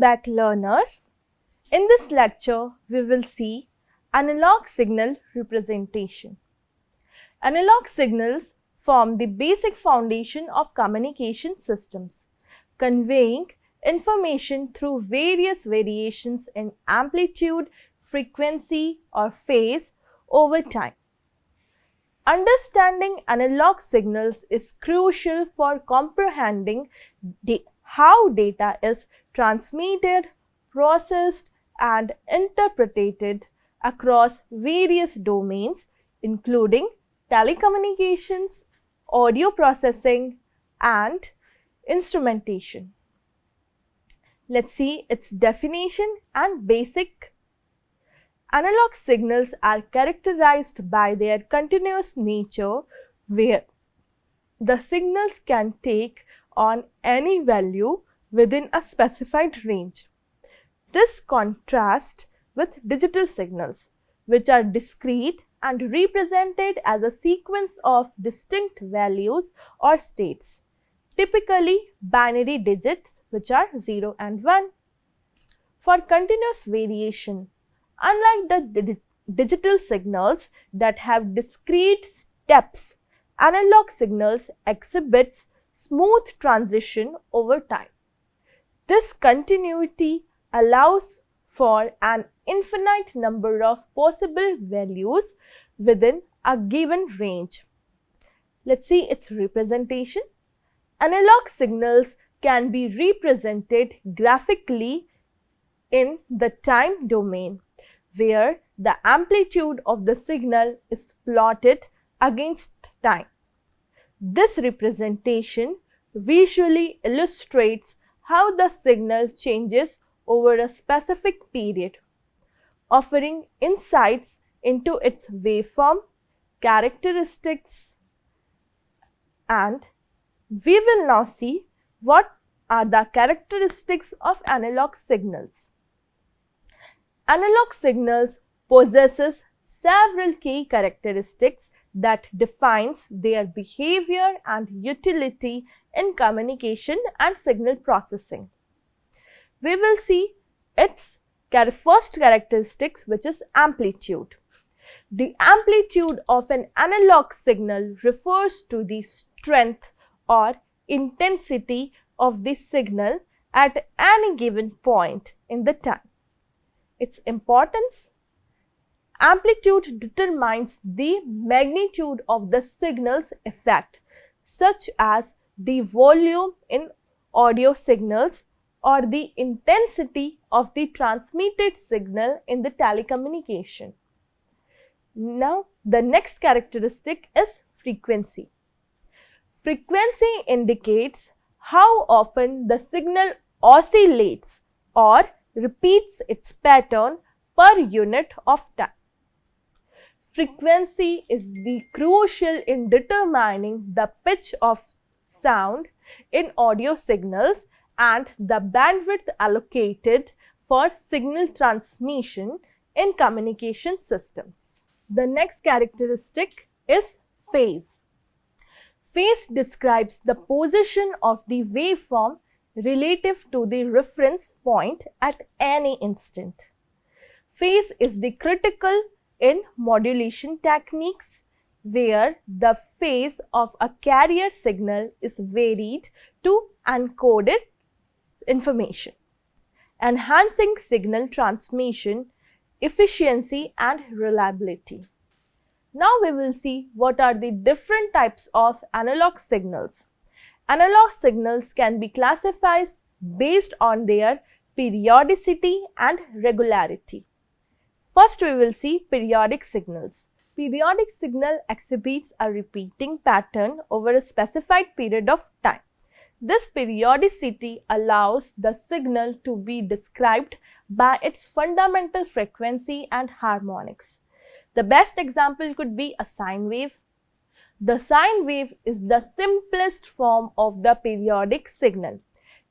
back, learners. In this lecture, we will see analog signal representation. Analog signals form the basic foundation of communication systems, conveying information through various variations in amplitude, frequency, or phase over time. Understanding analog signals is crucial for comprehending how data is transmitted, processed, and interpreted across various domains, including telecommunications, audio processing, and instrumentation. Let's see its definition and basic. Analog signals are characterized by their continuous nature, where the signals can take on any value within a specified range. This contrasts with digital signals, which are discrete and represented as a sequence of distinct values or states, typically binary digits which are 0 and 1. For continuous variation, unlike the digital signals that have discrete steps, analog signals exhibits smooth transition over time. This continuity allows for an infinite number of possible values within a given range. Let's see its representation. Analog signals can be represented graphically in the time domain, where the amplitude of the signal is plotted against time. This representation visually illustrates how the signal changes over a specific period, offering insights into its waveform, characteristics, and we will now see what are the characteristics of analog signals. Analog signals possesses several key characteristics that defines their behavior and utility in communication and signal processing. We will see its first characteristics, which is amplitude. The amplitude of an analog signal refers to the strength or intensity of the signal at any given point in the time. Its importance: amplitude determines the magnitude of the signal's effect, such as the volume in audio signals or the intensity of the transmitted signal in the telecommunication. Now, the next characteristic is frequency. Frequency indicates how often the signal oscillates or repeats its pattern per unit of time. Frequency is crucial in determining the pitch of sound in audio signals and the bandwidth allocated for signal transmission in communication systems. The next characteristic is phase. Phase describes the position of the waveform relative to the reference point at any instant. Phase is critical in modulation techniques, where the phase of a carrier signal is varied to encoded information, enhancing signal transmission efficiency and reliability. Now we will see what are the different types of analog signals. Analog signals can be classified based on their periodicity and regularity. First, we will see periodic signals. Periodic signal exhibits a repeating pattern over a specified period of time. This periodicity allows the signal to be described by its fundamental frequency and harmonics. The best example could be a sine wave. The sine wave is the simplest form of the periodic signal,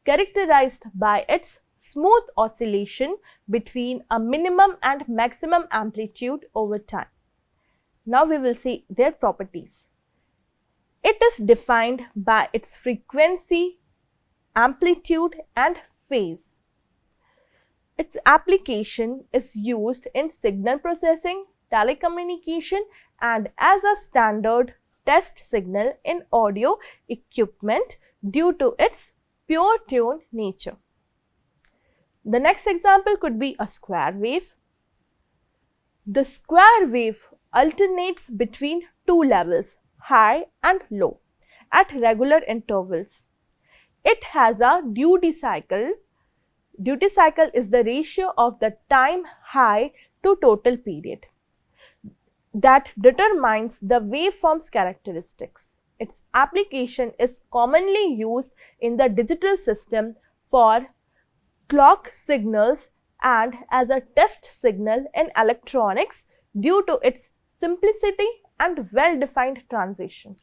characterized by its smooth oscillation between a minimum and maximum amplitude over time. Now we will see their properties. It is defined by its frequency, amplitude, and phase. Its application is used in signal processing, telecommunication, and as a standard test signal in audio equipment due to its pure tone nature. The next example could be a square wave. The square wave alternates between two levels, high and low, at regular intervals. It has a duty cycle. Duty cycle is the ratio of the time high to total period that determines the waveform's characteristics. Its application is commonly used in the digital system for clock signals and as a test signal in electronics due to its simplicity and well-defined transition.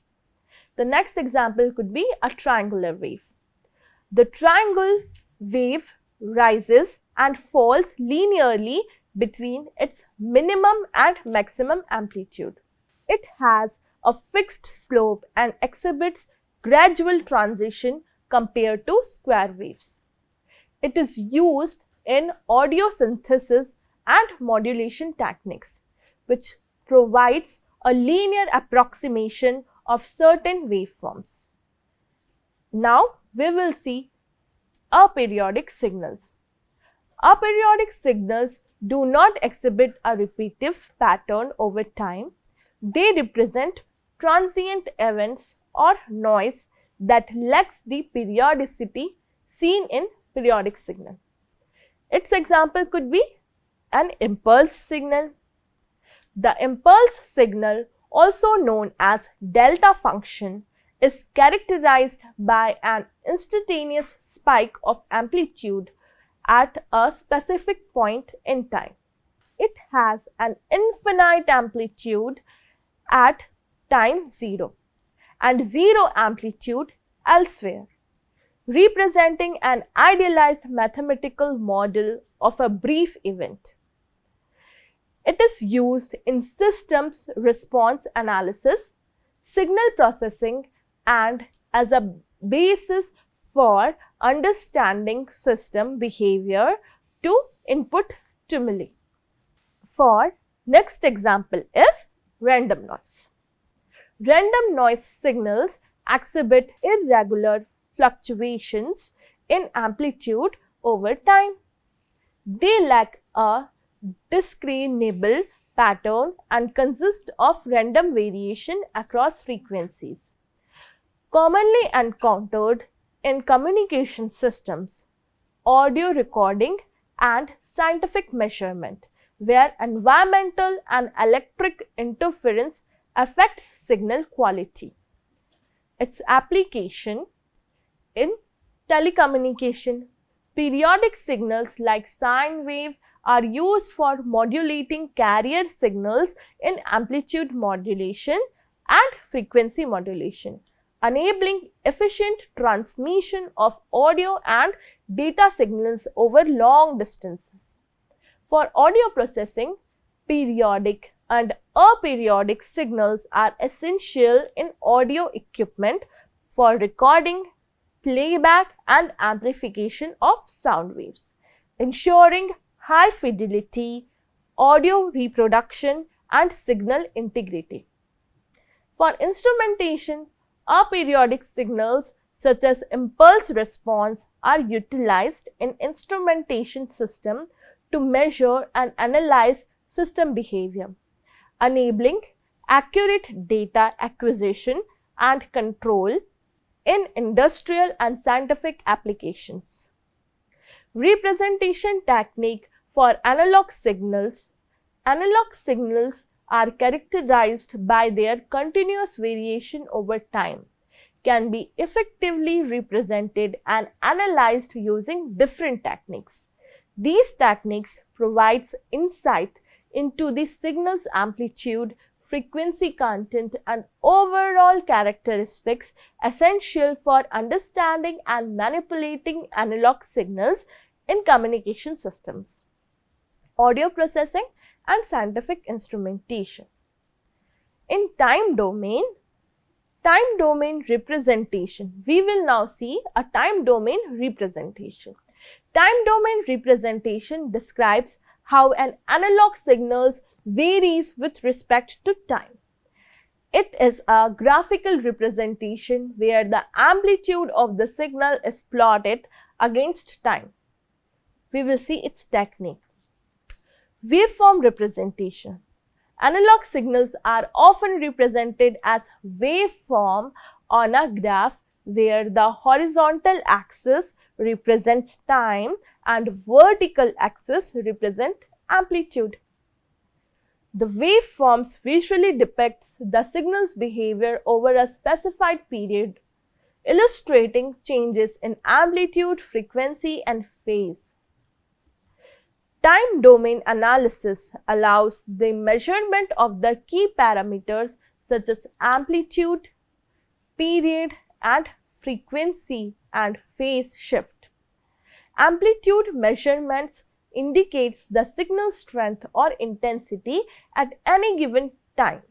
The next example could be a triangular wave. The triangle wave rises and falls linearly between its minimum and maximum amplitude. It has a fixed slope and exhibits gradual transition compared to square waves. It is used in audio synthesis and modulation techniques, which provides a linear approximation of certain waveforms. Now we will see aperiodic signals. Aperiodic signals do not exhibit a repetitive pattern over time. They represent transient events or noise that lacks the periodicity seen in periodic signal. Its example could be an impulse signal. The impulse signal, also known as delta function, is characterized by an instantaneous spike of amplitude at a specific point in time. It has an infinite amplitude at time 0 and 0 amplitude elsewhere, representing an idealized mathematical model of a brief event. It is used in systems response analysis, signal processing, and as a basis for understanding system behavior to input stimuli. For next example is random noise. Random noise signals exhibit irregular fluctuations in amplitude over time. They lack a discernible pattern and consist of random variation across frequencies. Commonly encountered in communication systems, audio recording, and scientific measurement, where environmental and electric interference affects signal quality. Its application in telecommunication, periodic signals like sine wave are used for modulating carrier signals in amplitude modulation and frequency modulation, enabling efficient transmission of audio and data signals over long distances. For audio processing, periodic and aperiodic signals are essential in audio equipment for recording, playback, and amplification of sound waves, ensuring high fidelity audio reproduction and signal integrity. For instrumentation, aperiodic signals such as impulse response are utilized in instrumentation system to measure and analyze system behavior, enabling accurate data acquisition and control in industrial and scientific applications. Representation technique for analog signals. Analog signals are characterized by their continuous variation over time, can be effectively represented and analyzed using different techniques. These techniques provide insight into the signal's amplitude, frequency content, and overall characteristics essential for understanding and manipulating analog signals in communication systems, audio processing, and scientific instrumentation. In time domain representation, we will now see a time domain representation. Time domain representation describes how an analog signal varies with respect to time. It is a graphical representation where the amplitude of the signal is plotted against time. We will see its technique. Waveform representation. Analog signals are often represented as waveform on a graph where the horizontal axis represents time and vertical axis represent amplitude. The waveforms visually depicts the signal's behavior over a specified period, illustrating changes in amplitude, frequency, and phase. Time domain analysis allows the measurement of the key parameters such as amplitude, period, and frequency and phase shift. Amplitude measurements indicates the signal strength or intensity at any given time,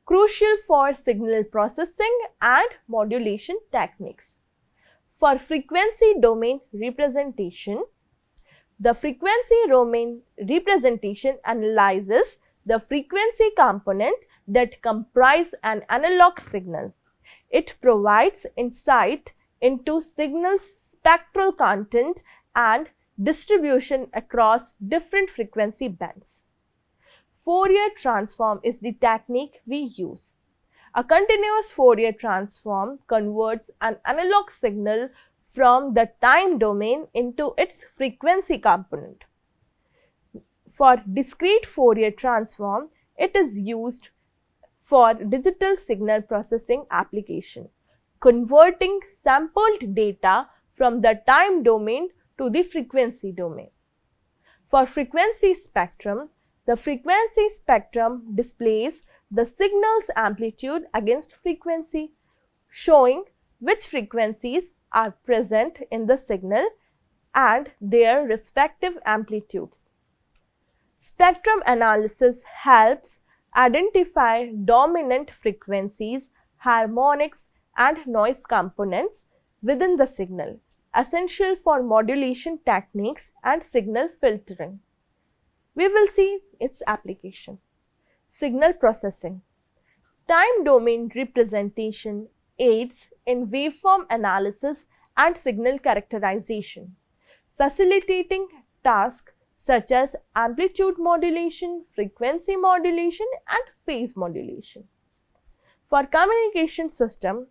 crucial for signal processing and modulation techniques. For frequency domain representation, the frequency domain representation analyzes the frequency component that comprise an analog signal. It provides insight into signal's spectral content and distribution across different frequency bands. Fourier transform is the technique we use. A continuous Fourier transform converts an analog signal from the time domain into its frequency component. For discrete Fourier transform, it is used for digital signal processing application, converting sampled data from the time domain to the frequency domain. For frequency spectrum, the frequency spectrum displays the signal's amplitude against frequency, showing which frequencies are present in the signal and their respective amplitudes. Spectrum analysis helps identify dominant frequencies, harmonics, and noise components within the signal, essential for modulation techniques and signal filtering. We will see its application. Signal processing. Time domain representation aids in waveform analysis and signal characterization, facilitating tasks such as amplitude modulation, frequency modulation, and phase modulation. For communication system,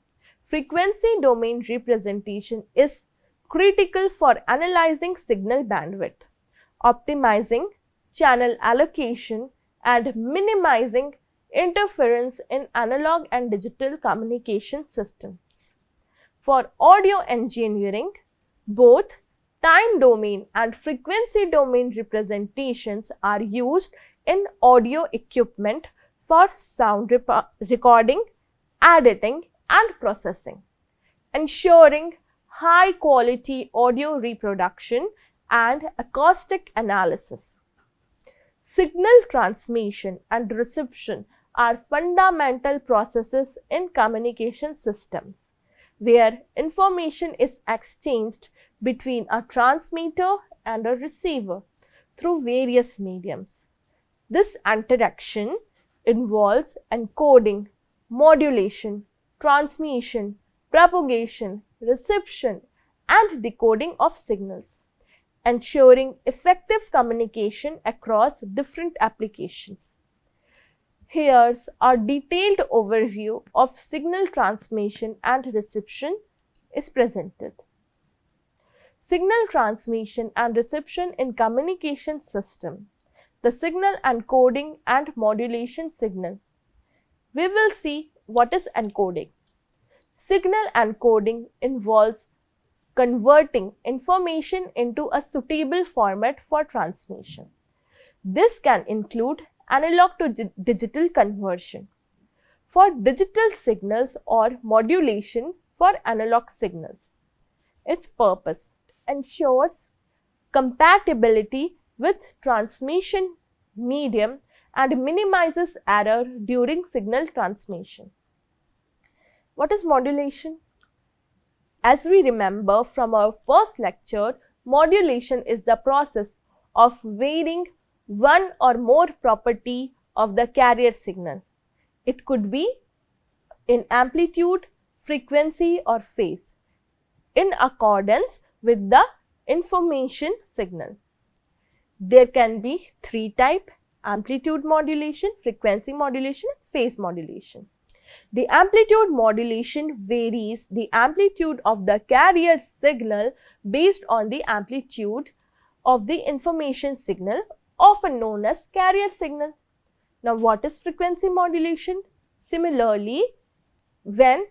frequency domain representation is critical for analyzing signal bandwidth, optimizing channel allocation, and minimizing interference in analog and digital communication systems. For audio engineering, both time domain and frequency domain representations are used in audio equipment for sound recording, editing, and processing, ensuring high quality audio reproduction and acoustic analysis. Signal transmission and reception are fundamental processes in communication systems, where information is exchanged between a transmitter and a receiver through various mediums. This interaction involves encoding, modulation, transmission, propagation, reception, and decoding of signals, ensuring effective communication across different applications. Here's a detailed overview of signal transmission and reception is presented. Signal transmission and reception in communication system. The signal encoding and modulation signal. We will see what is encoding. Signal encoding involves converting information into a suitable format for transmission. This can include analog to digital conversion for digital signals or modulation for analog signals. Its purpose ensures compatibility with transmission medium and minimizes error during signal transmission. What is modulation? As we remember from our first lecture, Modulation is the process of varying one or more property of the carrier signal. It could be in amplitude, frequency or phase in accordance with the information signal. There can be three types: amplitude modulation, frequency modulation, phase modulation. The amplitude modulation varies the amplitude of the carrier signal based on the amplitude of the information signal, often known as carrier signal. Now, what is frequency modulation? Similarly, when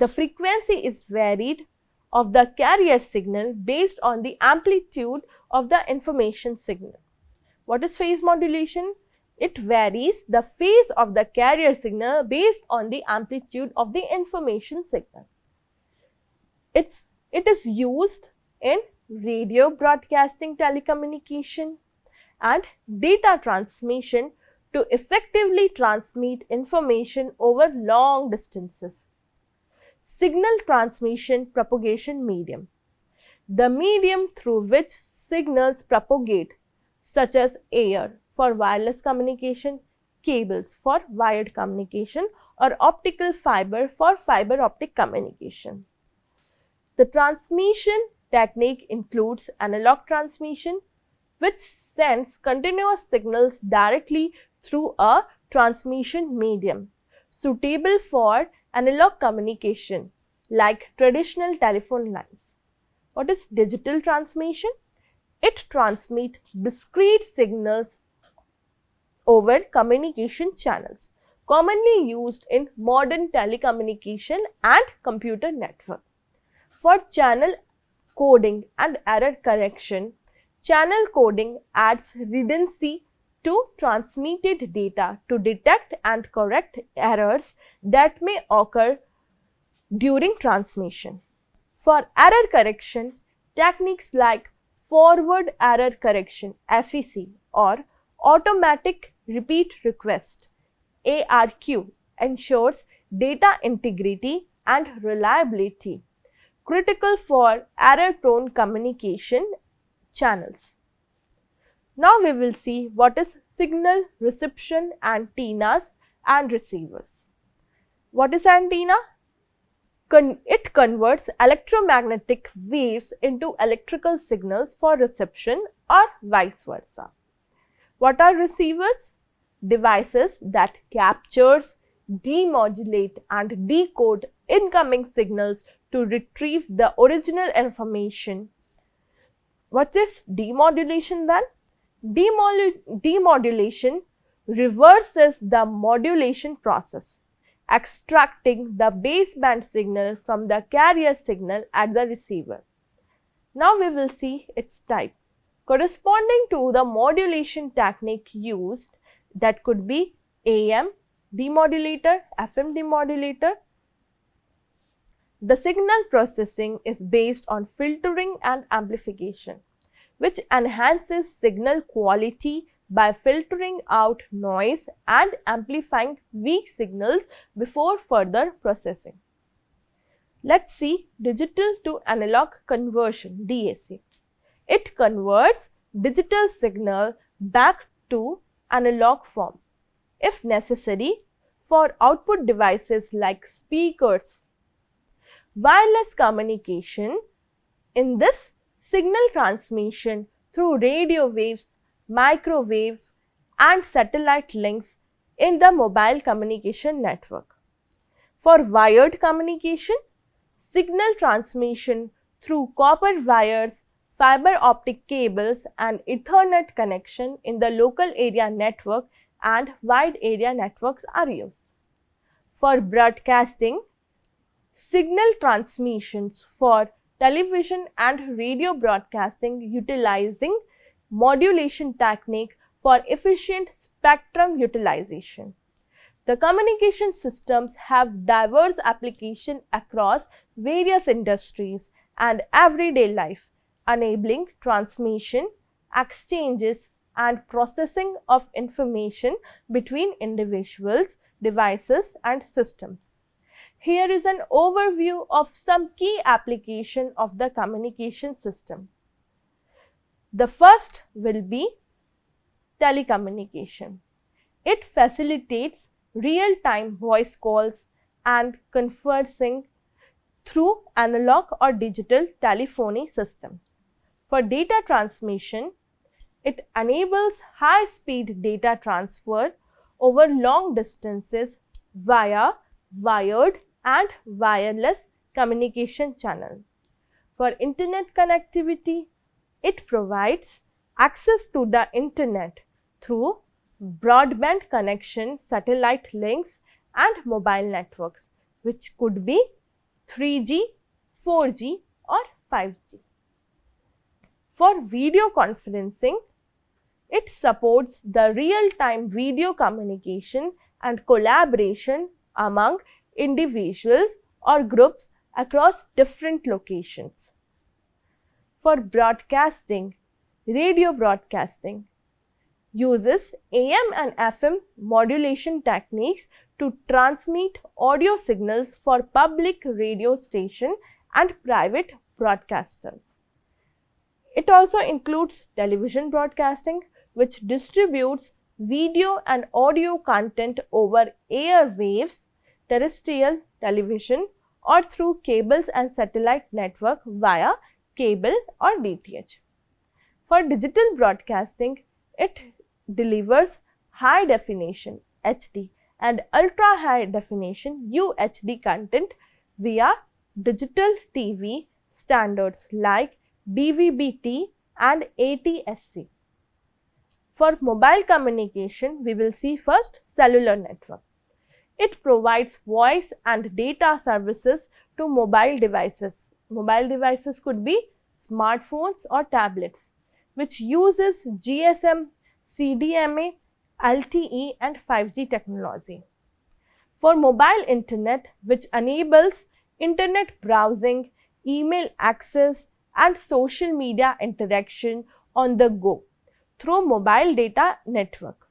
the frequency is varied of the carrier signal based on the amplitude of the information signal. What is phase modulation? It varies the phase of the carrier signal based on the amplitude of the information signal. It is used in radio broadcasting, telecommunication and data transmission to effectively transmit information over long distances. Signal transmission propagation medium. The medium through which signals propagate, such as air for wireless communication, cables for wired communication, or optical fiber for fiber optic communication. The transmission technique includes analog transmission, which sends continuous signals directly through a transmission medium suitable for analog communication like traditional telephone lines. What is digital transmission? It transmits discrete signals over communication channels, commonly used in modern telecommunication and computer network. For channel coding and error correction, channel coding adds redundancy to transmitted data to detect and correct errors that may occur during transmission. For error correction, techniques like forward error correction (FEC) or automatic repeat request (ARQ) ensures data integrity and reliability, critical for error-prone communication channels. Now we will see what is signal reception antennas and receivers. What is antenna? It converts electromagnetic waves into electrical signals for reception or vice versa. What are receivers? Devices that captures, demodulate and decode incoming signals to retrieve the original information. What is demodulation then? Demodulation reverses the modulation process, extracting the baseband signal from the carrier signal at the receiver. Now we will see its type. Corresponding to the modulation technique used, that could be AM demodulator, FM demodulator. The signal processing is based on filtering and amplification, which enhances signal quality by filtering out noise and amplifying weak signals before further processing. Let's see digital to analog conversion (DAC). It converts digital signal back to analog form, if necessary, for output devices like speakers. Wireless communication. In this, signal transmission through radio waves, microwave and satellite links in the mobile communication network. For wired communication, signal transmission through copper wires, fiber optic cables and Ethernet connection in the local area network and wide area networks are used. For broadcasting, signal transmissions for television and radio broadcasting utilizing modulation technique for efficient spectrum utilization. The communication systems have diverse applications across various industries and everyday life, enabling transmission, exchanges and processing of information between individuals, devices and systems. Here is an overview of some key applications of the communication system. The first will be telecommunication. It facilitates real-time voice calls and conversing through analog or digital telephony systems. For data transmission, it enables high-speed data transfer over long distances via wired and wireless communication channels. For internet connectivity, it provides access to the internet through broadband connection, satellite links and mobile networks, which could be 3G, 4G or 5G. For video conferencing, it supports the real-time video communication and collaboration among individuals or groups across different locations. For broadcasting, radio broadcasting uses AM and FM modulation techniques to transmit audio signals for public radio station and private broadcasters. It also includes television broadcasting, which distributes video and audio content over airwaves, terrestrial television or through cables and satellite network via cable or DTH. For digital broadcasting, it delivers high definition HD and ultra high definition UHD content via digital TV standards like DVB-T and ATSC. For mobile communication, we will see first cellular network. It provides voice and data services to mobile devices. Mobile devices could be smartphones or tablets, which uses GSM, CDMA, LTE and 5G technology. For mobile internet, which enables internet browsing, email access and social media interaction on the go through mobile data network.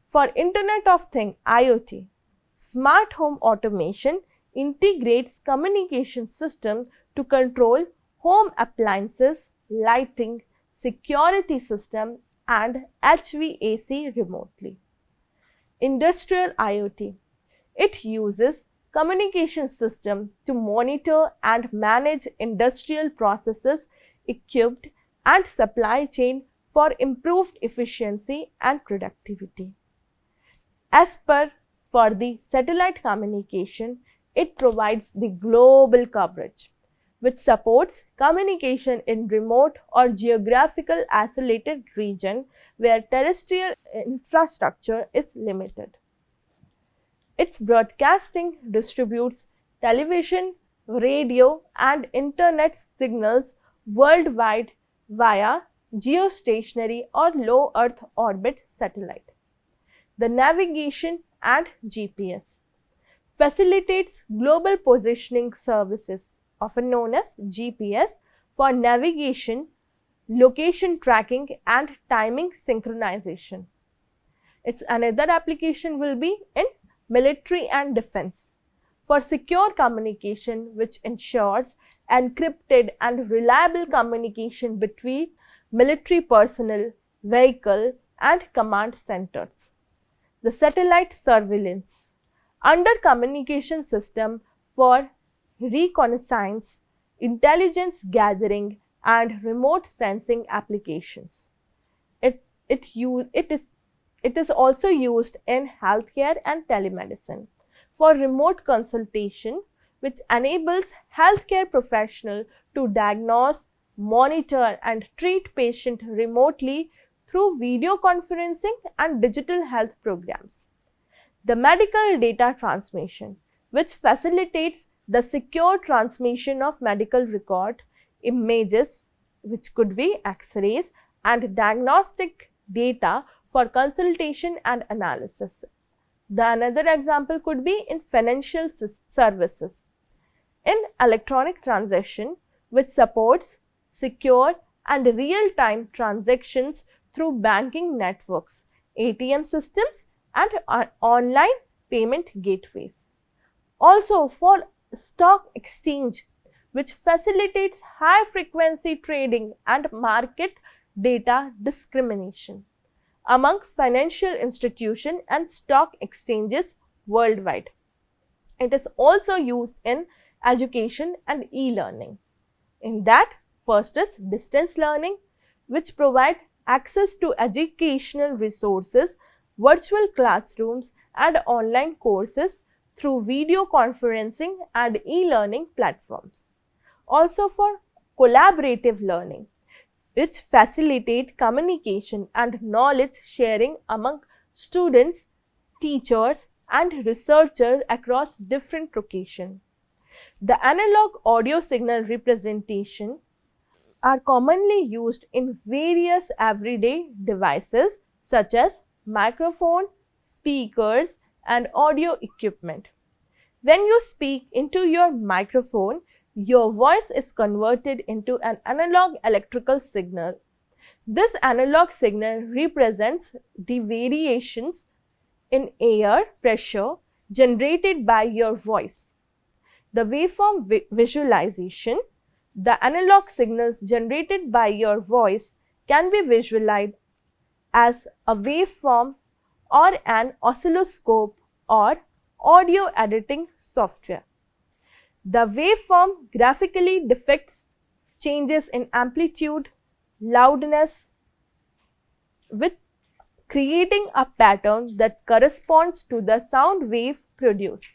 For Internet of Things IoT, smart home automation integrates communication system to control home appliances, lighting, security system and HVAC remotely. Industrial IoT, it uses communication system to monitor and manage industrial processes, equipped and supply chain for improved efficiency and productivity. As per for the satellite communication, it provides the global coverage, which supports communication in remote or geographical isolated region where terrestrial infrastructure is limited. Its broadcasting distributes television, radio and internet signals worldwide via geostationary or low Earth orbit satellite. The navigation and GPS facilitates global positioning services, often known as GPS, for navigation, location tracking and timing synchronization. Its another application will be in military and defense for secure communication, which ensures encrypted and reliable communication between military personnel, vehicle and command centers. The satellite surveillance under communication system for reconnaissance, intelligence gathering and remote sensing applications. It is also used in healthcare and telemedicine for remote consultation, which enables healthcare professionals to diagnose, monitor and treat patients remotely through video conferencing and digital health programs. The medical data transmission, which facilitates the secure transmission of medical record, images, which could be X-rays, and diagnostic data for consultation and analysis. The another example could be in financial services. In electronic transaction, which supports secure and real-time transactions through banking networks, ATM systems and online payment gateways. Also for stock exchange, which facilitates high frequency trading and market data discrimination among financial institutions and stock exchanges worldwide. It is also used in education and e-learning. In that, first is distance learning, which provide access to educational resources, virtual classrooms and online courses through video conferencing and e-learning platforms. Also for collaborative learning, which facilitate communication and knowledge sharing among students, teachers and researchers across different locations. The analog audio signal representation are commonly used in various everyday devices such as microphone, speakers and audio equipment. When you speak into your microphone, your voice is converted into an analog electrical signal. This analog signal represents the variations in air pressure generated by your voice. The waveform visualization, the analog signals generated by your voice can be visualized as a waveform or an oscilloscope or audio editing software. The waveform graphically depicts changes in amplitude, loudness, with creating a pattern that corresponds to the sound wave produced.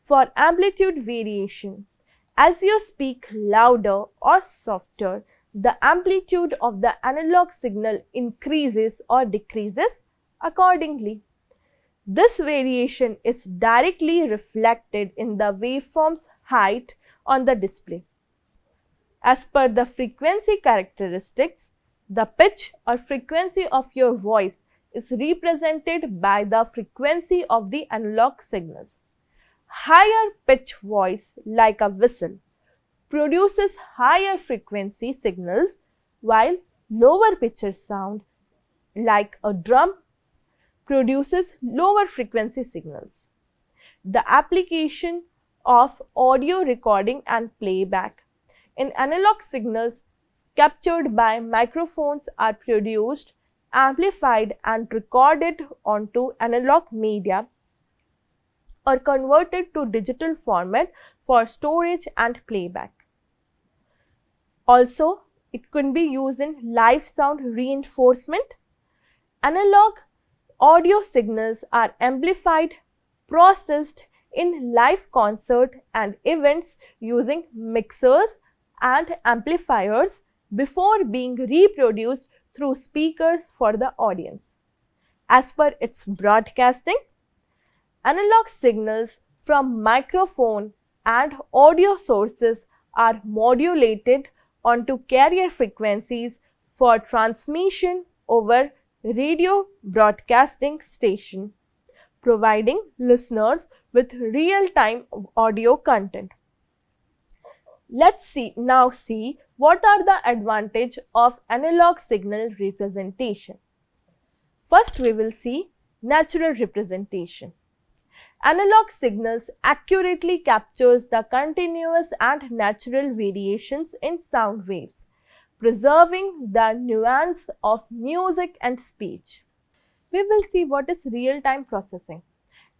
For amplitude variation, as you speak louder or softer, the amplitude of the analog signal increases or decreases accordingly. This variation is directly reflected in the waveform's height on the display. As per the frequency characteristics, the pitch or frequency of your voice is represented by the frequency of the analog signals. Higher pitch voice, like a whistle, produces higher frequency signals, while lower pitched sound, like a drum, produces lower frequency signals. The application of audio recording and playback. In analog signals captured by microphones are produced, amplified and recorded onto analog media or converted to digital format for storage and playback. Also, it can be used in live sound reinforcement. Analog audio signals are amplified, processed in live concert and events using mixers and amplifiers before being reproduced through speakers for the audience. As per its broadcasting, analog signals from microphone and audio sources are modulated onto carrier frequencies for transmission over radio broadcasting station, providing listeners with real-time audio content. Let's now see what are the advantages of analog signal representation. First, we will see natural representation. Analog signals accurately captures the continuous and natural variations in sound waves, preserving the nuance of music and speech. We will see what is real-time processing.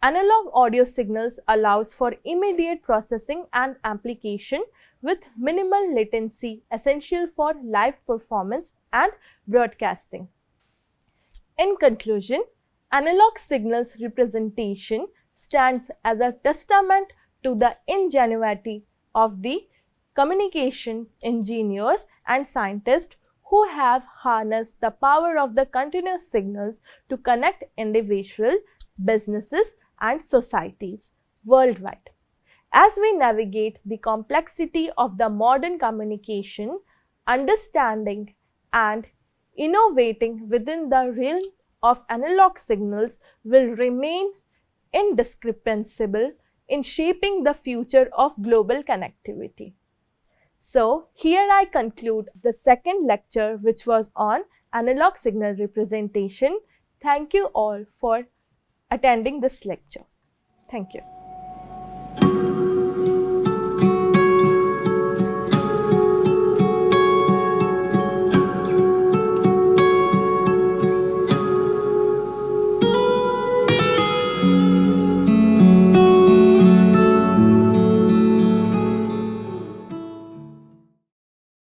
Analog audio signals allows for immediate processing and amplification with minimal latency, essential for live performance and broadcasting. In conclusion, analog signals representation stands as a testament to the ingenuity of the communication engineers and scientists who have harnessed the power of the continuous signals to connect individuals, businesses, and societies worldwide. As we navigate the complexity of the modern communication, understanding and innovating within the realm of analog signals will remain indispensable in shaping the future of global connectivity. So, here I conclude the second lecture, which was on analog signal representation. Thank you all for attending this lecture. Thank you.